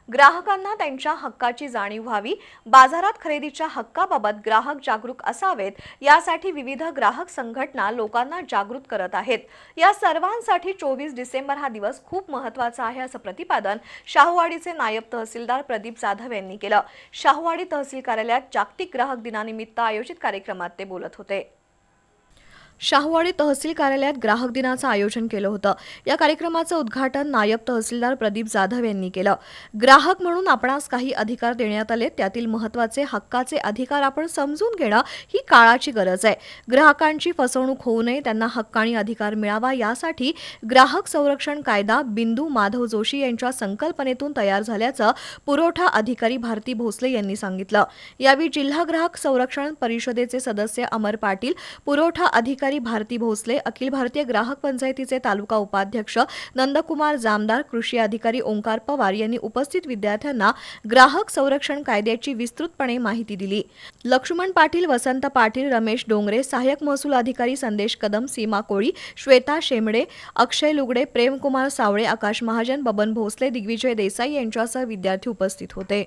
ग्राहकांना त्यांच्या हक्काची जाणीव व्हावी, बाजारात खरेदीच्या हक्काबाबत ग्राहक जागरूक असावेत, यासाठी विविध ग्राहक संघटना लोकांना जागृत करत आहेत। या सर्वांसाठी 24 डिसेंबर हा दिवस खूप महत्त्वाचा आहे, असं प्रतिपादन शाहूवाडीचे नायब तहसीलदार प्रदीप जाधव यांनी केलं। शाहूवाडी तहसील कार्यालयात जागतिक ग्राहक दिनानिमित्त आयोजित कार्यक्रमात ते बोलत होते। शाहूवाडी तहसील कार्यालयात ग्राहक दिनाचं आयोजन केलं होतं। या कार्यक्रमाचं उद्घाटन नायब तहसीलदार प्रदीप जाधव यांनी केलं। ग्राहक म्हणून आपणास काही अधिकार देण्यात आले, त्यातील महत्त्वाचे हक्काचे अधिकार आपण समजून घेणं ही काळाची गरज आहे। ग्राहकांची फसवणूक होऊ नये, त्यांना हक्क आणि अधिकार मिळावा, यासाठी ग्राहक संरक्षण कायदा बिंदू माधव जोशी यांच्या संकल्पनेतून तयार झाल्याचं पुरवठा अधिकारी भारती भोसले यांनी सांगितलं। यावेळी जिल्हा ग्राहक संरक्षण परिषदेचे सदस्य अमर पाटील, पुरवठा अधिकारी भारती भोसले, अखिल भारतीय ग्राहक पंचायतीचे तालुका उपाध्यक्ष नंदकुमार जामदार, कृषी अधिकारी ओंकार पवार यांनी उपस्थित विद्यार्थ्यांना ग्राहक संरक्षण कायद्याची विस्तृतपणे माहिती दिली। लक्ष्मण पाटील, वसंत पाटील, रमेश डोंगरे, सहाय्यक महसूल अधिकारी संदेश कदम, सीमा कोळी, श्वेता शेमडे, अक्षय लुगडे, प्रेमकुमार सावळे, आकाश महाजन, बबन भोसले, दिग्विजय देसाई यांच्यासह विद्यार्थी उपस्थित होते।